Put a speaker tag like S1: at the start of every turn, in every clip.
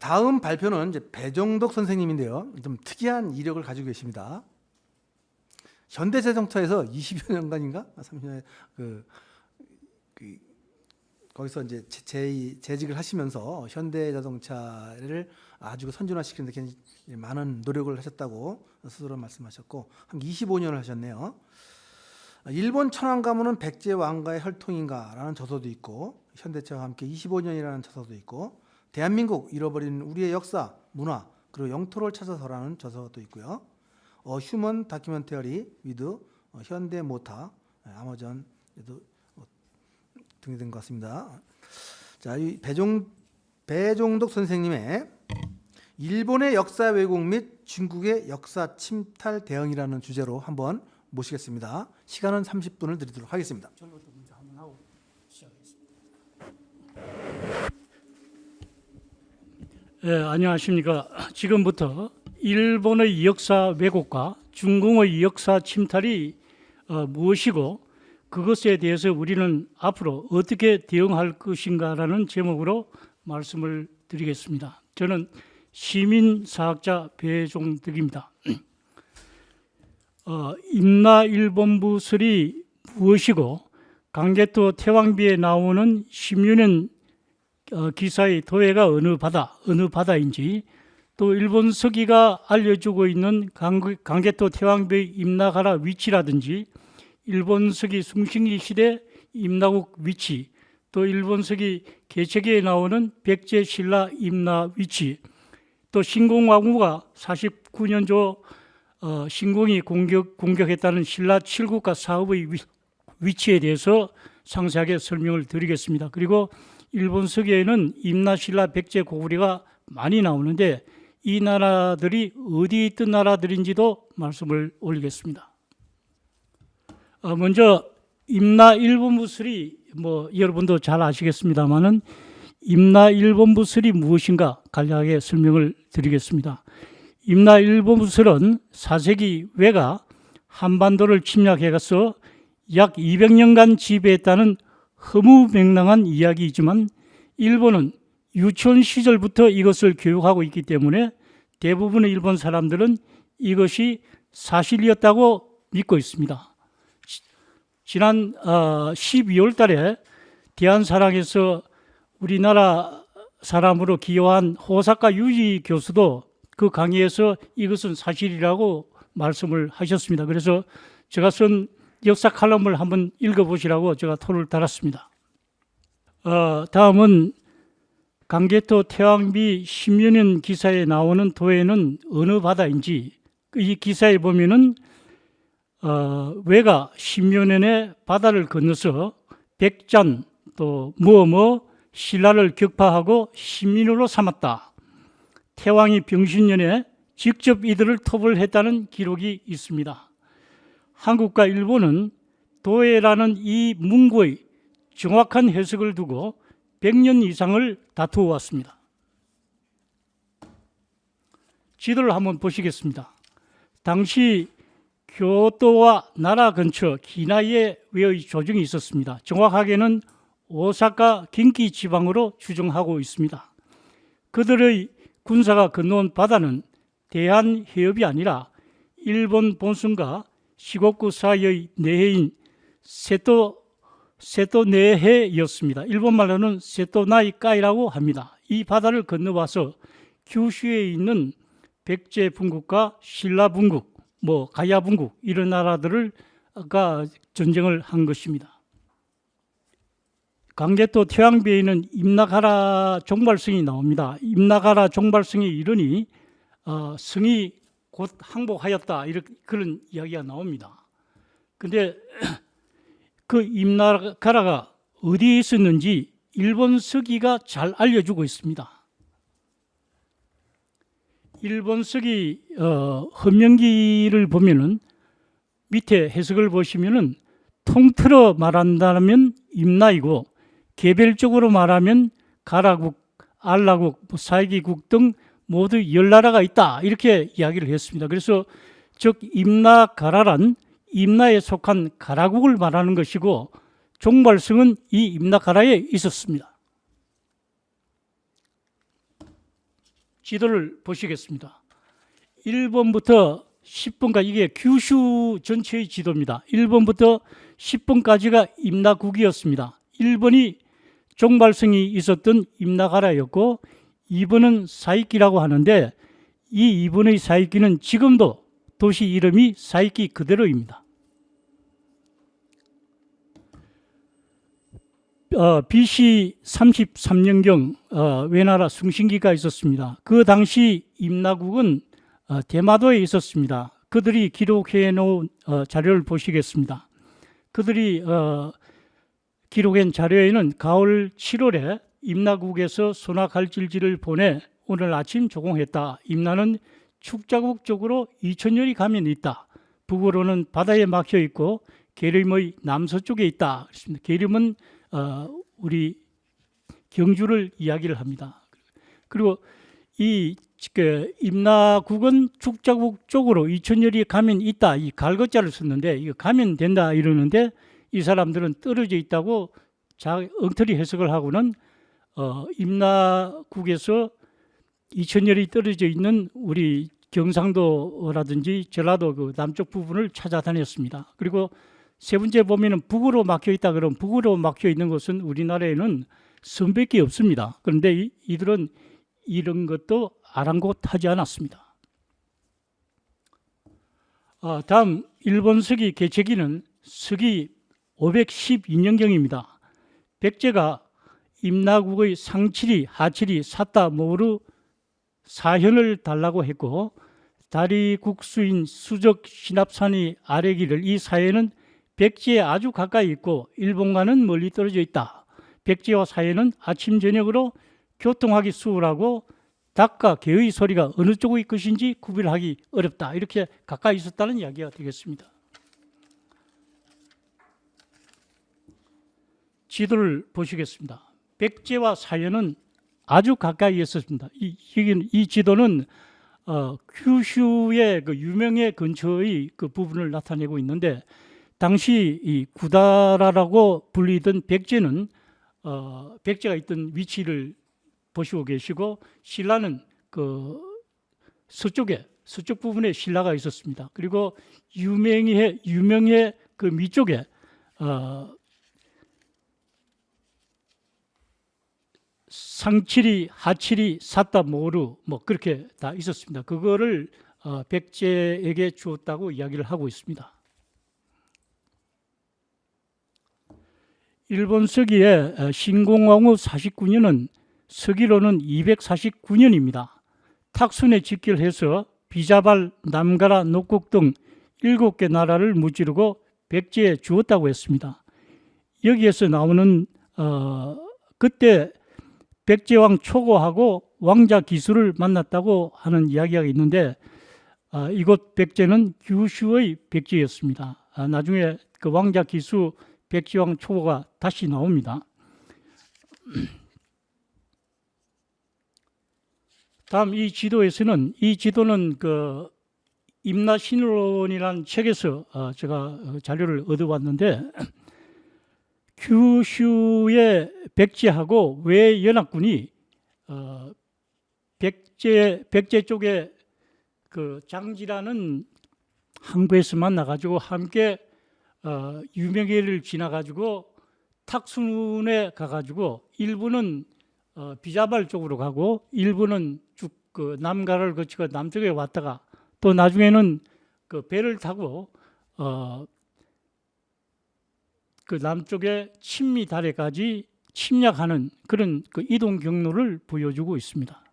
S1: 다음 발표는 이제 배종덕 선생님인데요. 좀 특이한 이력을 가지고 계십니다. 현대자동차에서 20여 년간인가 30년 거기서 이제 재직을 하시면서 현대자동차를 아주 선진화시키는 데 굉장히 많은 노력을 하셨다고 스스로 말씀하셨고 한 25년을 하셨네요. 일본 천황 가문은 백제 왕가의 혈통인가라는 저서도 있고 현대차와 함께 25년이라는 저서도 있고 대한민국 잃어버린 우리의 역사, 문화 그리고 영토를 찾아서라는 저서도 있고요. 휴먼 다큐멘터리 위드 현대 모타 아마존에도 등재된 것 같습니다. 자, 이 배종덕 선생님의 일본의 역사 왜곡 및 중국의 역사 침탈 대응이라는 주제로 한번 모시겠습니다. 시간은 30분을 드리도록 하겠습니다.
S2: 저부터 먼저 한번 하고 시작하겠습니다. 안녕하십니까. 지금부터 일본의 역사 왜곡과 중국의 역사 침탈이 무엇이고 그것에 대해서 우리는 앞으로 어떻게 대응할 것인가라는 제목으로 말씀을 드리겠습니다. 저는 시민사학자 배종덕입니다. 임나일본부설이 무엇이고 강개토 태왕비에 나오는 16년 기사의 도해가 어느 바다인지 또 일본 서기가 알려주고 있는 강개토 태왕비의 임나가라 위치라든지 일본 서기 숭신기 시대 임나국 위치 또 일본 서기 개체기에 나오는 백제 신라 임나 위치 또 신공왕후가 49년조 신공이 공격했다는 신라 7국가 사업의 위치에 대해서 상세하게 설명을 드리겠습니다. 그리고 일본 서기에는 임나, 신라, 백제, 고구려가 많이 나오는데 이 나라들이 어디 있던 나라들인지도 말씀을 올리겠습니다. 먼저 임나일본부설이 여러분도 잘 아시겠습니다만은 임나일본부설이 무엇인가 간략하게 설명을 드리겠습니다. 임나일본부설은 4세기 외가 한반도를 침략해가서 약 200년간 지배했다는 허무맹랑한 이야기이지만 일본은 유치원 시절부터 이것을 교육하고 있기 때문에 대부분의 일본 사람들은 이것이 사실이었다고 믿고 있습니다. 지난 12월 달에 대한사랑에서 우리나라 사람으로 기여한 호사카 유지 교수도 그 강의에서 이것은 사실이라고 말씀을 하셨습니다. 그래서 제가 쓴 역사 칼럼을 한번 읽어보시라고 제가 토를 달았습니다. 다음은 강개토 태왕비 10년 기사에 나오는 도해는 어느 바다인지 이 기사에 보면은 외가 10년에 바다를 건너서 백잔 또 신라를 격파하고 시민으로 삼았다. 태왕이 병신년에 직접 이들을 토벌했다는 기록이 있습니다. 한국과 일본은 도해라는 이 문구의 정확한 해석을 두고 100년 이상을 다투어 왔습니다. 지도를 한번 보시겠습니다. 당시 교토와 나라 근처 기나이에 외의 조정이 있었습니다. 정확하게는 오사카 긴키 지방으로 추정하고 있습니다. 그들의 군사가 건너온 바다는 대한해협이 아니라 일본 본선과 시곡구 사이의 내해인 세토네해였습니다. 일본말로는 세토나이카이라고 합니다. 이 바다를 건너와서 규슈에 있는 백제 분국과 신라 분국, 가야 분국 이런 나라들과 전쟁을 한 것입니다. 강개토 태왕비에는 임나가라 종발성이 나옵니다. 임나가라 종발성이 이르니 성이 곧 항복하였다 그런 이야기가 나옵니다. 근데 그 임나가라가 어디에 있었는지 일본 서기가 잘 알려주고 있습니다. 일본 서기 헌명기를 보면은 밑에 해석을 보시면은 통틀어 말한다면 임나이고 개별적으로 말하면 가라국, 알라국, 사이기국 등 모두 10나라가 있다 이렇게 이야기를 했습니다. 그래서 즉 임나가라란 임나에 속한 가라국을 말하는 것이고 종발성은 이 임나가라에 있었습니다. 지도를 보시겠습니다. 1번부터 10번까지 이게 규슈 전체의 지도입니다. 1번부터 10번까지가 임나국이었습니다. 1번이 종발성이 있었던 임나가라였고 2번은 사이키라고 하는데 이 2번의 사이키는 지금도 도시 이름이 사이키 그대로입니다. BC 33년경 외나라 숭신기가 있었습니다. 그 당시 임나국은 대마도에 있었습니다. 그들이 기록해 놓은 자료를 보시겠습니다. 그들이 기록한 자료에는 가을 7월에 임나국에서 소나갈질지를 보내 오늘 아침 조공했다. 임나는 축자국 쪽으로 2000여리 가면 있다. 북으로는 바다에 막혀 있고 계름의 남서쪽에 있다. 계름은 우리 경주를 이야기를 합니다. 그리고 이 임나국은 축자국 쪽으로 2000여리 가면 있다. 이 갈것자를 썼는데 이거 가면 된다 이러는데 이 사람들은 떨어져 있다고 엉터리 해석을 하고는 임나국에서 2000여리 떨어져 있는 우리 경상도라든지 전라도 그 남쪽 부분을 찾아다녔습니다. 그리고 세 번째 보면은 북으로 막혀 있다 그러면 북으로 막혀 있는 것은 우리나라에는 섬밖에 없습니다. 그런데 이들은 이런 것도 아랑곳하지 않았습니다. 다음 일본 서기 개체기는 서기 512년경입니다. 백제가 임나국의 상칠이, 하칠이, 사따, 모루 사현을 달라고 했고 다리국수인 수적 신압산이 아래기를 이 사해는 백제에 아주 가까이 있고 일본과는 멀리 떨어져 있다. 백제와 사해는 아침 저녁으로 교통하기 수월하고 닭과 개의 소리가 어느 쪽의 것인지 구별하기 어렵다. 이렇게 가까이 있었다는 이야기가 되겠습니다. 지도를 보시겠습니다. 백제와 사해는 아주 가까이 있었습니다. 이 지도는 큐슈의 그 유명해 근처의 그 부분을 나타내고 있는데 당시 이 구다라라고 불리던 백제는 백제가 있던 위치를 보시고 계시고 신라는 그 서쪽 부분에 신라가 있었습니다. 그리고 유명해 그 위쪽에 상칠이, 하칠이, 사따, 모루 뭐 그렇게 다 있었습니다. 그거를 백제에게 주었다고 이야기를 하고 있습니다. 일본 서기의 신공왕후 49년은 서기로는 249년입니다. 탁순에 직결해서 비자발, 남가라, 녹국 등 7개 나라를 무찌르고 백제에 주었다고 했습니다. 여기에서 나오는 그때 백제왕 초고하고 왕자 기수를 만났다고 하는 이야기가 있는데 이곳 백제는 규슈의 백제였습니다. 나중에 그 왕자 기수 백제왕 초고가 다시 나옵니다. 다음 이 지도에서는 이 지도는 그 임나신론이라는 책에서 제가 자료를 얻어왔는데 규슈의 백제하고 외연합군이 백제 쪽에 그 장지라는 항구에서 만나가지고 함께 유명해를 지나가지고 탁순에 가가지고 일부는 비자발 쪽으로 가고 일부는 쭉 그 남가를 거치고 남쪽에 왔다가 또 나중에는 그 배를 타고 그 남쪽의 친미다래까지 침략하는 그런 그 이동 경로를 보여주고 있습니다.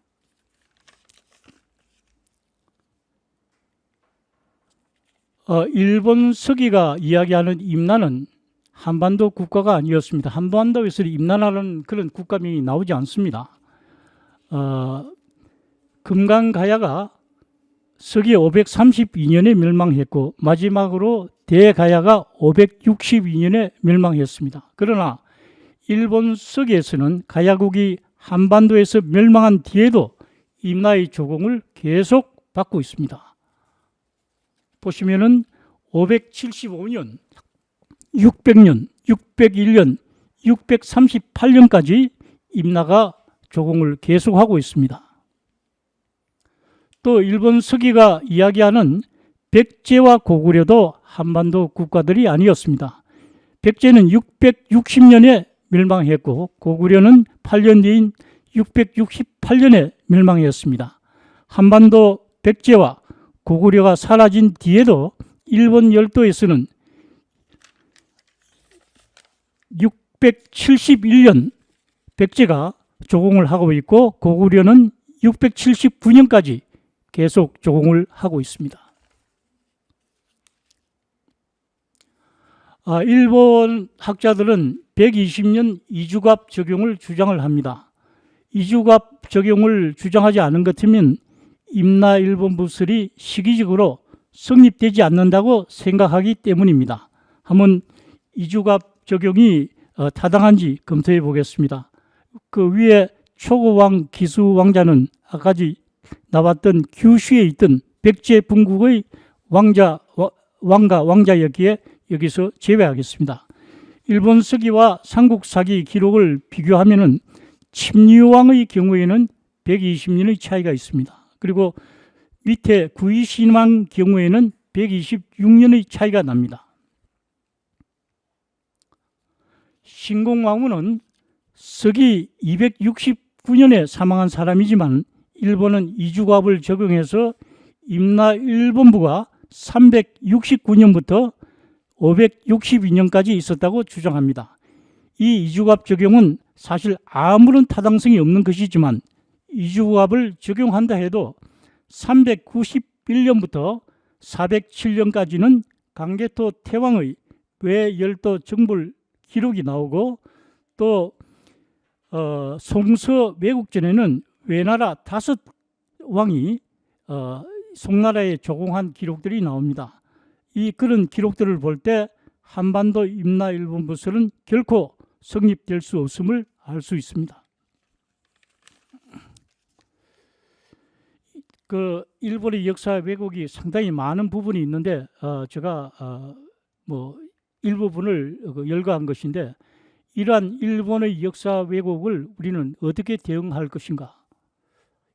S2: 일본 서기가 이야기하는 임나는 한반도 국가가 아니었습니다. 한반도에서 임나라는 그런 국가명이 나오지 않습니다. 금강가야가 서기 532년에 멸망했고 마지막으로 대가야가 562년에 멸망했습니다. 그러나 일본 서기에서는 가야국이 한반도에서 멸망한 뒤에도 임나의 조공을 계속 받고 있습니다. 보시면은 575년, 600년, 601년, 638년까지 임나가 조공을 계속하고 있습니다. 또 일본 서기가 이야기하는 백제와 고구려도 한반도 국가들이 아니었습니다. 백제는 660년에 멸망했고 고구려는 8년 뒤인 668년에 멸망했습니다. 한반도 백제와 고구려가 사라진 뒤에도 일본 열도에서는 671년 백제가 조공을 하고 있고 고구려는 679년까지 계속 조공을 하고 있습니다. 일본 학자들은 120년 이주갑 적용을 주장을 합니다. 이주갑 적용을 주장하지 않은 것 같으면 임나일본부설이 시기적으로 성립되지 않는다고 생각하기 때문입니다. 한번 이주갑 적용이 타당한지 검토해 보겠습니다. 그 위에 초고왕 기수왕자는 아까지 나왔던 규슈에 있던 백제 분국의 왕자였기에 여기서 제외하겠습니다. 일본 서기와 삼국사기 기록을 비교하면 침류왕의 경우에는 120년의 차이가 있습니다. 그리고 밑에 구이신왕 경우에는 126년의 차이가 납니다. 신공왕후는 서기 269년에 사망한 사람이지만 일본은 이주갑을 적용해서 임나일본부가 369년부터 562년까지 있었다고 주장합니다. 이 이주갑 적용은 사실 아무런 타당성이 없는 것이지만 이주갑을 적용한다 해도 391년부터 407년까지는 강개토 태왕의 외열도 정불 기록이 나오고 또 송서 외국전에는 외나라 5왕이 송나라에 조공한 기록들이 나옵니다. 이 그런 기록들을 볼 때 한반도 임나일본부설은 결코 성립될 수 없음을 알 수 있습니다. 그 일본의 역사 왜곡이 상당히 많은 부분이 있는데 제가 일부분을 열거한 것인데 이러한 일본의 역사 왜곡을 우리는 어떻게 대응할 것인가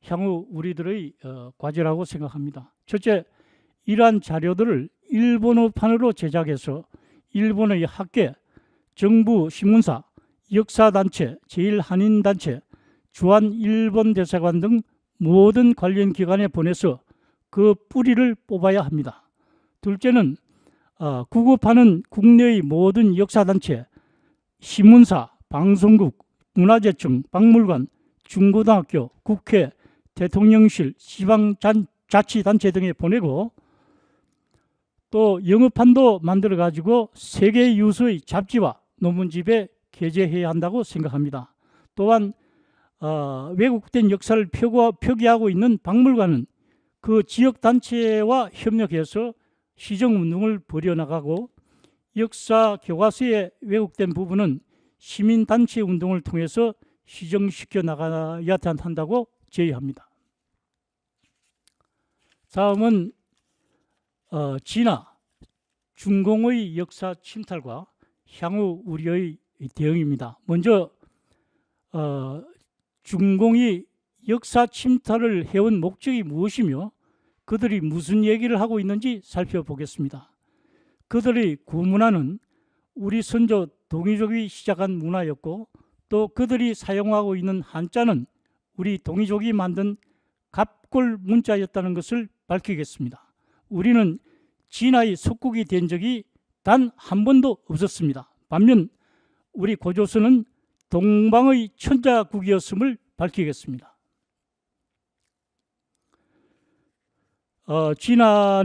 S2: 향후 우리들의 과제라고 생각합니다. 첫째, 이러한 자료들을 일본어판으로 제작해서 일본의 학계, 정부 신문사, 역사단체, 제1한인단체, 주한일본대사관 등 모든 관련 기관에 보내서 그 뿌리를 뽑아야 합니다. 둘째는 구급하는 국내의 모든 역사단체, 신문사, 방송국, 문화재청, 박물관, 중고등학교, 국회, 대통령실, 지방자치단체 등에 보내고 또 영어판도 만들어 가지고 세계 유수의 잡지와 논문집에 게재해야 한다고 생각합니다. 또한 왜곡된 역사를 표기하고 있는 박물관은 그 지역단체와 협력해서 시정운동을 벌여나가고 역사 교과서에 왜곡된 부분은 시민단체 운동을 통해서 시정시켜 나가야 한다고 제의합니다. 다음은 진화, 중공의 역사 침탈과 향후 우리의 대응입니다. 먼저 중공이 역사 침탈을 해온 목적이 무엇이며 그들이 무슨 얘기를 하고 있는지 살펴보겠습니다. 그들의 구문화는 우리 선조 동이족이 시작한 문화였고 또 그들이 사용하고 있는 한자는 우리 동이족이 만든 갑골 문자였다는 것을 밝히겠습니다. 우리는 진화의 속국이 된 적이 단 한 번도 없었습니다. 반면 우리 고조선은 동방의 천자국이었음을 밝히겠습니다. 진화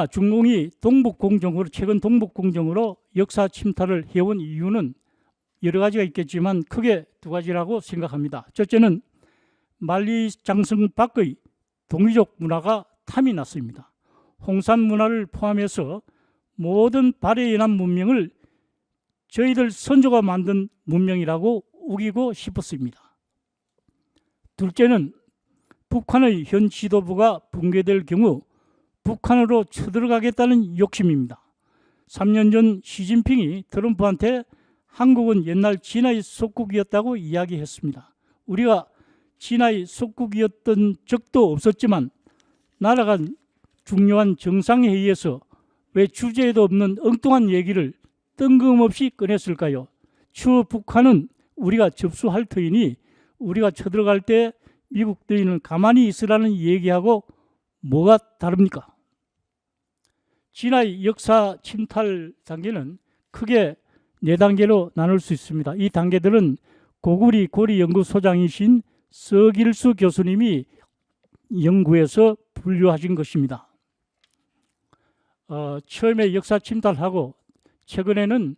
S2: 중공이 최근 동북공정으로 역사 침탈을 해온 이유는 여러 가지가 있겠지만 크게 두 가지라고 생각합니다. 첫째는 만리장성 밖의 동이족 문화가 탐이 났습니다. 홍산 문화를 포함해서 모든 발해연안 문명을 저희들 선조가 만든 문명이라고 우기고 싶었습니다. 둘째는 북한의 현 지도부가 붕괴될 경우 북한으로 쳐들어가겠다는 욕심입니다. 3년 전 시진핑이 트럼프한테 한국은 옛날 진화의 속국이었다고 이야기했습니다. 우리가 진화의 속국이었던 적도 없었지만 날아간 중요한 정상회의에서 왜 주제에도 없는 엉뚱한 얘기를 뜬금없이 꺼냈을까요? 추후 북한은 우리가 접수할 터이니 우리가 쳐들어갈 때 미국 너희는 가만히 있으라는 얘기하고 뭐가 다릅니까? 진화의 역사 침탈 단계는 크게 4단계로 나눌 수 있습니다. 이 단계들은 고구리 고리연구소장이신 서길수 교수님이 연구해서 분류하신 것입니다. 처음에 역사 침탈하고 최근에는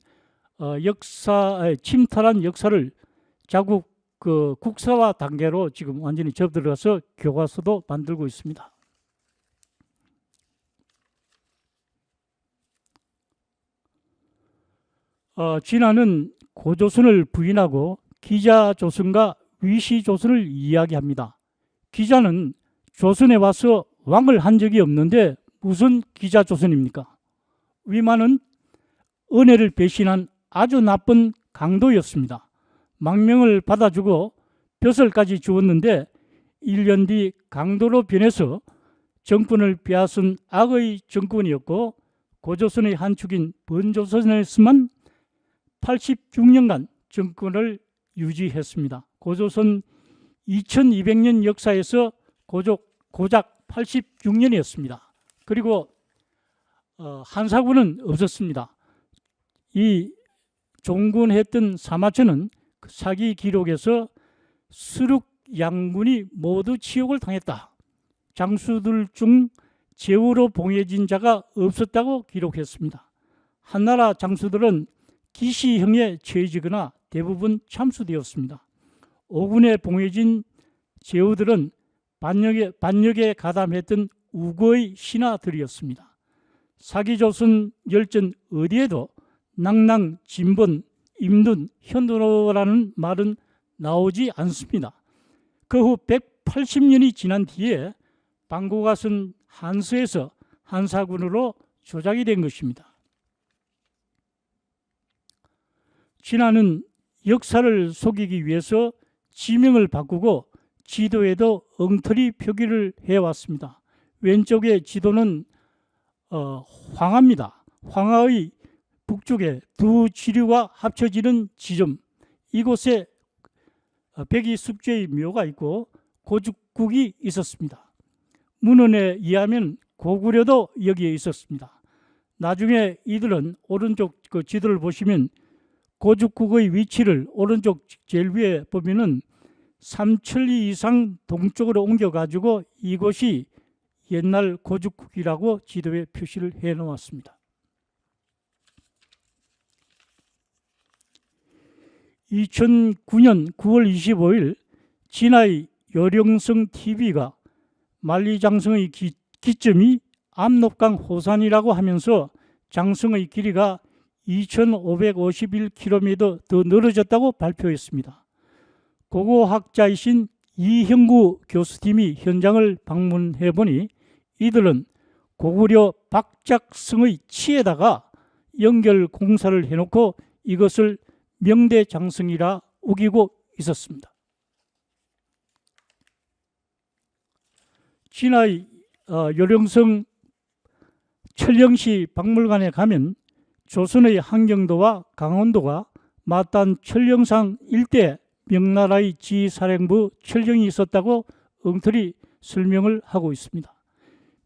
S2: 침탈한 역사를 자국 국사화 단계로 지금 완전히 접들어서 교과서도 만들고 있습니다. 진화는 고조선을 부인하고 기자조선과 위시조선을 이야기합니다. 기자는 조선에 와서 왕을 한 적이 없는데 무슨 기자조선입니까? 위만은 은혜를 배신한 아주 나쁜 강도였습니다. 망명을 받아주고 벼슬까지 주었는데 1년 뒤 강도로 변해서 정권을 빼앗은 악의 정권이었고 고조선의 한 축인 번조선에서만 86년간 정권을 유지했습니다. 고조선 2200년 역사에서 고작 86년이었습니다. 그리고 한사군은 없었습니다. 이 종군했던 사마천은 사기 기록에서 수륙 양군이 모두 치욕을 당했다. 장수들 중 제후로 봉해진 자가 없었다고 기록했습니다. 한나라 장수들은 기시형에 처해지거나 대부분 참수되었습니다. 오군에 봉해진 제후들은 반역에 가담했던 우고의 신하들이었습니다. 사기조선 열전 어디에도 낭낭, 진번, 임둔, 현도라는 말은 나오지 않습니다. 그 후 180년이 지난 뒤에 방고가 쓴 한서에서 한사군으로 조작이 된 것입니다. 진화는 역사를 속이기 위해서 지명을 바꾸고 지도에도 엉터리 표기를 해왔습니다. 왼쪽의 지도는 황하입니다. 황하의 북쪽에 두 지류가 합쳐지는 지점, 이곳에 백이숙제의 묘가 있고 고죽국이 있었습니다. 문헌에 의하면 고구려도 여기에 있었습니다. 나중에 이들은 오른쪽 지도를 보시면 고죽국의 위치를 오른쪽 제일 위에 보면은 3천리 이상 동쪽으로 옮겨가지고 이곳이 옛날 고죽국이라고 지도에 표시를 해 놓았습니다. 2009년 9월 25일 진화의 요령성 TV가 만리장성의 기점이 압록강 호산이라고 하면서 장성의 길이가 2,551km 더 늘어졌다고 발표했습니다. 고고학자이신 이형구 교수팀이 현장을 방문해 보니 이들은 고구려 박작성의 치에다가 연결 공사를 해놓고 이것을 명대장성이라 우기고 있었습니다. 진화의 요령성 천령시 박물관에 가면 조선의 한경도와 강원도가 맞닿은 천령산 일대 명나라의 지사령부 천령이 있었다고 엉터리 설명을 하고 있습니다.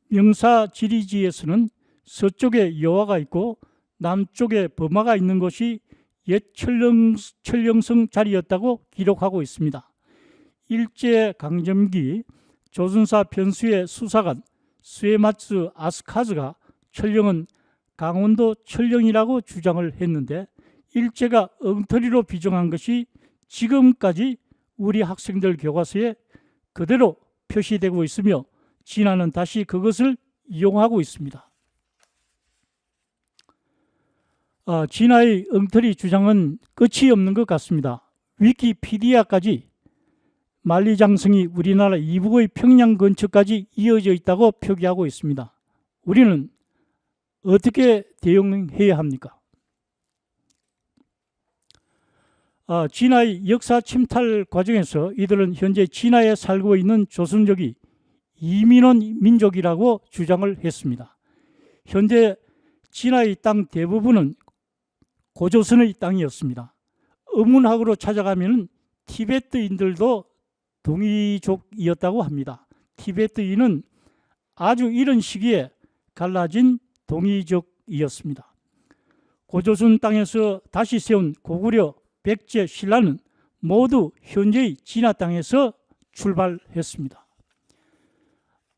S2: 명사지리지에서는 서쪽에 여화가 있고 남쪽에 범화가 있는 것이 옛 천령성 자리였다고 기록하고 있습니다. 일제강점기 조선사 편수의 수사관 스웨마츠 아스카즈가 천령은 강원도 천령이라고 주장을 했는데 일제가 엉터리로 비정한 것이 지금까지 우리 학생들 교과서에 그대로 표시되고 있으며 진화는 다시 그것을 이용하고 있습니다. 진화의 엉터리 주장은 끝이 없는 것 같습니다. 위키피디아까지 만리장성이 우리나라 이북의 평양 근처까지 이어져 있다고 표기하고 있습니다. 우리는 어떻게 대응해야 합니까? 진화의 역사 침탈 과정에서 이들은 현재 진화에 살고 있는 조선족이 이민원 민족이라고 주장을 했습니다. 현재 진화의 땅 대부분은 고조선의 땅이었습니다. 의문학으로 찾아가면 티베트인들도 동이족이었다고 합니다. 티베트인은 아주 이런 시기에 갈라진 동이족이었습니다. 고조선 땅에서 다시 세운 고구려, 백제, 신라는 모두 현재의 진화 땅에서 출발했습니다.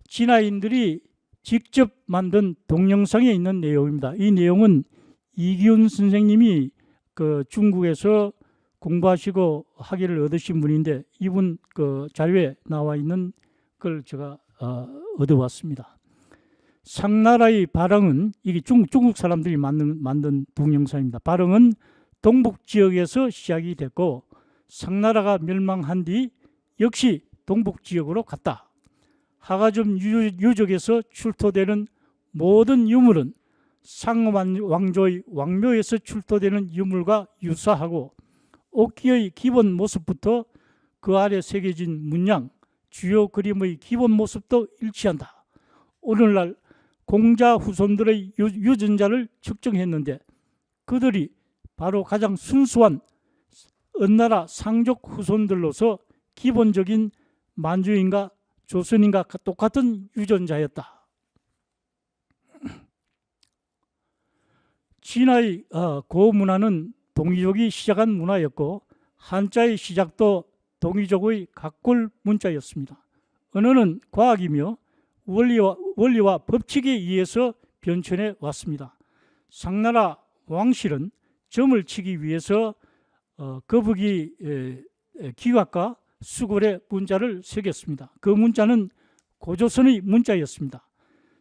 S2: 진화인들이 직접 만든 동영상에 있는 내용입니다. 이 내용은 이기훈 선생님이 중국에서 공부하시고 학위를 얻으신 분인데 이분 자료에 나와 있는 걸 제가 얻어왔습니다. 상나라의 발흥은 이게 중국 사람들이 만든 동영상입니다. 발흥은 동북 지역에서 시작이 됐고 상나라가 멸망한 뒤 역시 동북 지역으로 갔다. 하가점 유적에서 출토되는 모든 유물은 상왕조의 왕묘에서 출토되는 유물과 유사하고 옥기의 기본 모습부터 그 아래 새겨진 문양, 주요 그림의 기본 모습도 일치한다. 오늘날 공자 후손들의 유전자를 측정했는데 그들이 바로 가장 순수한 은나라 상족 후손들로서 기본적인 만주인과 조선인과 똑같은 유전자였다. 진화의 고문화는 동이족이 시작한 문화였고 한자의 시작도 동이족의 각골 문자였습니다. 언어는 과학이며 원리와 법칙에 의해서 변천해 왔습니다. 상나라 왕실은 점을 치기 위해서 거북이 기각과 수골의 문자를 새겼습니다. 그 문자는 고조선의 문자였습니다.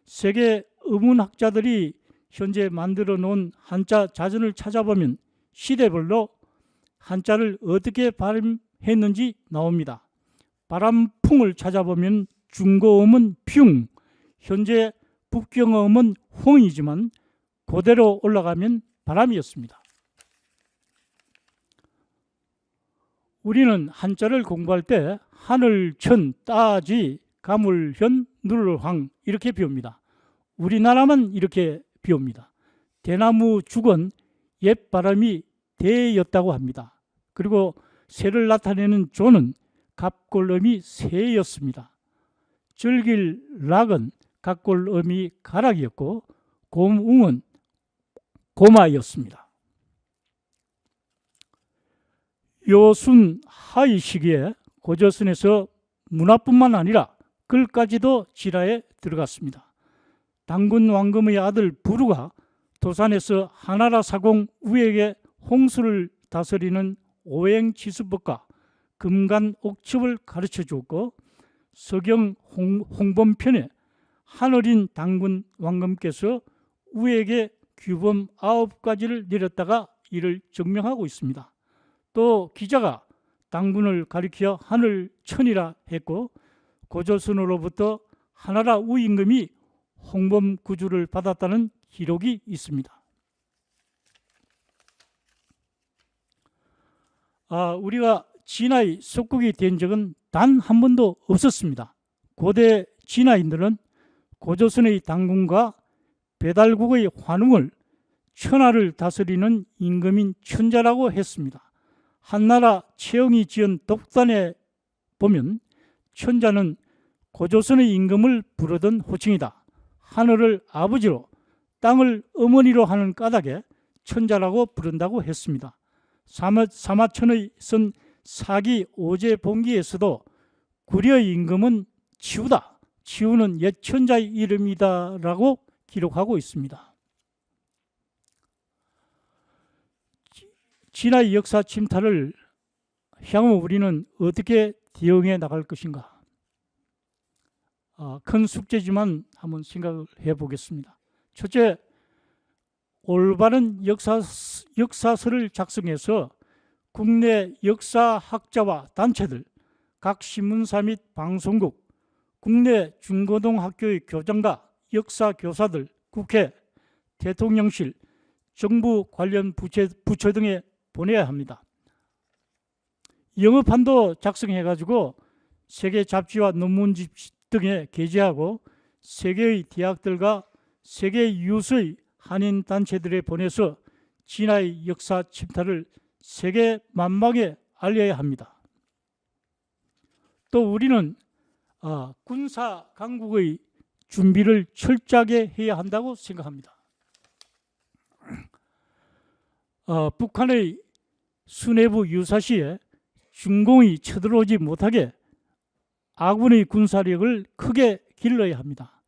S2: 세계 의문학자들이 현재 만들어 놓은 한자 자전을 찾아보면 시대별로 한자를 어떻게 발음했는지 나옵니다. 바람풍을 찾아보면 중고음은 푯, 현재 북경어음은 홍이지만 그대로 올라가면 바람이었습니다. 우리는 한자를 공부할 때 하늘, 천, 따지, 가물, 현, 누를황 이렇게 배웁니다. 우리나라만 이렇게 배웁니다. 대나무 죽은 옛 바람이 대였다고 합니다. 그리고 새를 나타내는 조는 갑골음이 새였습니다. 절길 락은 갑골음이 가락이었고 곰웅은 고마였습니다. 요순 하의 시기에 고조선에서 문화뿐만 아니라 글까지도 진화에 들어갔습니다. 당군 왕금의 아들 부루가 도산에서 하나라 사공 우에게 홍수를 다스리는 오행지수법과 금간 옥첩을 가르쳐 주었고 서경 홍범편에 하늘인 당군 왕금께서 우에게 규범 9가지를 내렸다가 이를 증명하고 있습니다. 또 기자가 당군을 가리켜 하늘천이라 했고 고조선으로부터 하나라 우임금이 홍범구주를 받았다는 기록이 있습니다. 우리가 진화의 속국이 된 적은 단 한 번도 없었습니다. 고대 진화인들은 고조선의 당군과 배달국의 환웅을 천하를 다스리는 임금인 천자라고 했습니다. 한나라 최영이 지은 독단에 보면 천자는 고조선의 임금을 부르던 호칭이다. 하늘을 아버지로 땅을 어머니로 하는 까닭에 천자라고 부른다고 했습니다. 사마천의 쓴 사기 오제본기에서도 구려의 임금은 치우다. 치우는 옛 천자의 이름이다 라고 기록하고 있습니다. 진화의 역사 침탈을 향후 우리는 어떻게 대응해 나갈 것인가? 큰 숙제지만 한번 생각을 해보겠습니다. 첫째, 올바른 역사서를 작성해서 국내 역사학자와 단체들, 각 신문사 및 방송국, 국내 중고등학교의 교장과 역사교사들, 국회, 대통령실, 정부 관련 부처 등에 보내야 합니다. 영어판도 작성해가지고 세계 잡지와 논문집 등에 게재하고 세계의 대학들과 세계 유수의 한인 단체들에 보내서 진화의 역사 침탈을 세계 만방에 알려야 합니다. 또 우리는 군사 강국의 준비를 철저하게 해야 한다고 생각합니다. 북한의 수뇌부 유사시에 중공이 쳐들어오지 못하게 아군의 군사력을 크게 길러야 합니다.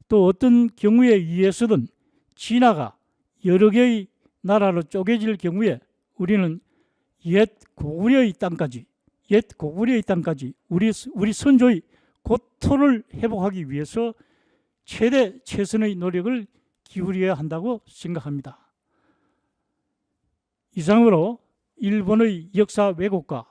S2: 또 어떤 경우에 의해서든 진화가 여러 개의 나라로 쪼개질 경우에 우리는 옛 고구려의 땅까지 우리 선조의 고토를 회복하기 위해서 최선의 노력을 기울여야 한다고 생각합니다. 이상으로 일본의 역사 왜곡과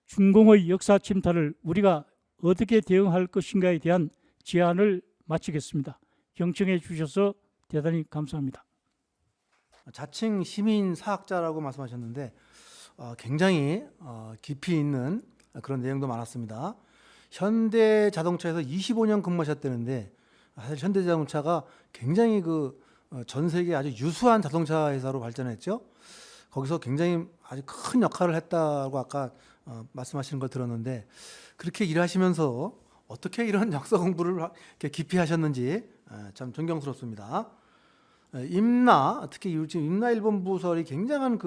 S2: 중공의 역사 침탈을 우리가 어떻게 대응할 것인가에 대한 제안을 마치겠습니다. 경청해 주셔서 대단히 감사합니다.
S1: 자칭 시민 사학자라고 말씀하셨는데 굉장히 깊이 있는 그런 내용도 많았습니다. 현대자동차에서 25년 근무하셨다는데 사실 현대자동차가 굉장히 전 세계 아주 유수한 자동차 회사로 발전했죠. 거기서 굉장히 아주 큰 역할을 했다고 아까 말씀하시는 걸 들었는데 그렇게 일하시면서 어떻게 이런 역사 공부를 이렇게 깊이 하셨는지 참 존경스럽습니다. 임나 특히 지금 임나 일본 부설이 굉장한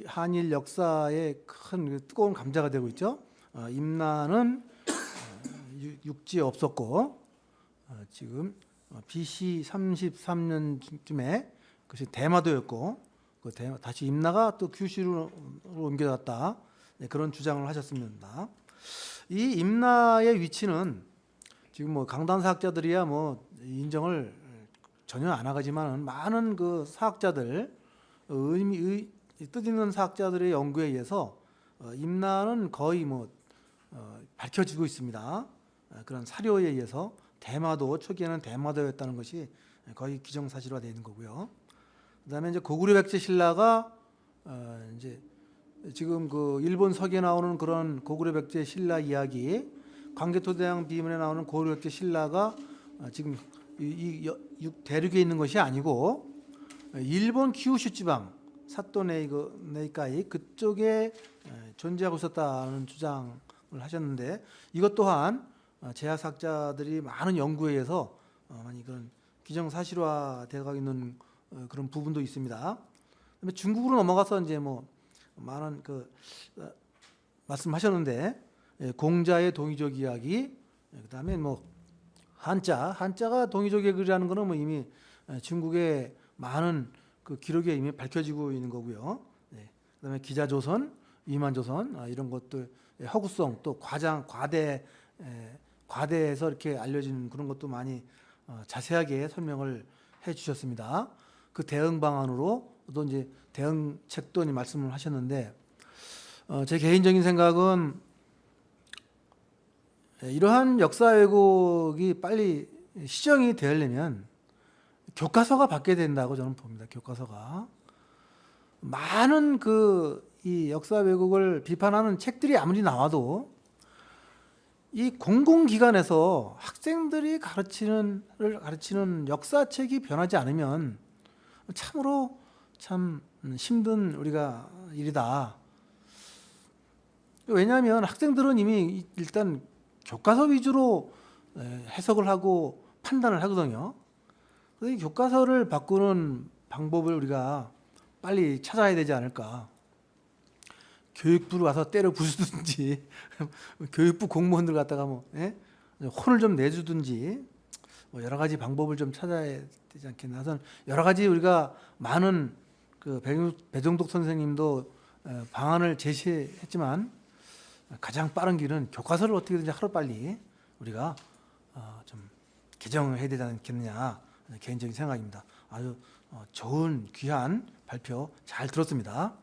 S1: 한일 역사의 큰 뜨거운 감자가 되고 있죠. 임나는 육지에 없었고 지금 BC 33년쯤에 그것이 대마도였고 다시 임나가 또 규슈로 옮겨졌다. 그런 주장을 하셨습니다. 이 임나의 위치는 지금 강단사학자들이야 인정을 전혀 안 하지만은 많은 사학자들 뜻 있는 사학자들의 연구에 의해서 임나는 거의 밝혀지고 있습니다. 그런 사료에 의해서 대마도 초기에는 대마도였다는 것이 거의 기정사실화되어 있는 거고요. 그다음에 이제 고구려 백제 신라가 이제 지금 일본 서기에 나오는 그런 고구려 백제 신라 이야기, 광개토대왕 비문에 나오는 고구려 백제 신라가 지금 이 대륙에 있는 것이 아니고 일본 키우슈 지방 사또 네이카이 그쪽에 존재하고 있었다는 주장을 하셨는데 이것 또한 제야학자들이 많은 연구에 의해서 많이 그런 기정사실화되어 있는 그런 부분도 있습니다. 그다음에 중국으로 넘어가서 이제 많은 말씀하셨는데 공자의 동이족 이야기, 그다음에 한자가 동이족의 글이라는 거는 이미 중국의 많은 기록에 이미 밝혀지고 있는 거고요. 그다음에 기자조선, 위만조선 이런 것들 허구성 또 과대해서 이렇게 알려진 그런 것도 많이 자세하게 설명을 해주셨습니다. 그 대응 방안으로 또 이제 대응책도 말씀을 하셨는데 제 개인적인 생각은 이러한 역사 왜곡이 빨리 시정이 되려면 교과서가 바뀌어야 된다고 저는 봅니다. 교과서가 많은 이 역사 왜곡을 비판하는 책들이 아무리 나와도 이 공공기관에서 학생들이 가르치는 역사책이 변하지 않으면 참으로 참 힘든 우리가 일이다. 왜냐하면 학생들은 이미 일단 교과서 위주로 해석을 하고 판단을 하거든요. 그래서 이 교과서를 바꾸는 방법을 우리가 빨리 찾아야 되지 않을까. 교육부로 가서 때려 부수든지 교육부 공무원들 갖다가 혼을 좀 내주든지 여러 가지 방법을 좀 찾아야 되지 않겠나. 저는 여러 가지 우리가 많은 배종덕 선생님도 방안을 제시했지만 가장 빠른 길은 교과서를 어떻게든지 하루빨리 우리가 좀 개정해야 되지 않겠느냐 개인적인 생각입니다. 아주 좋은 귀한 발표 잘 들었습니다.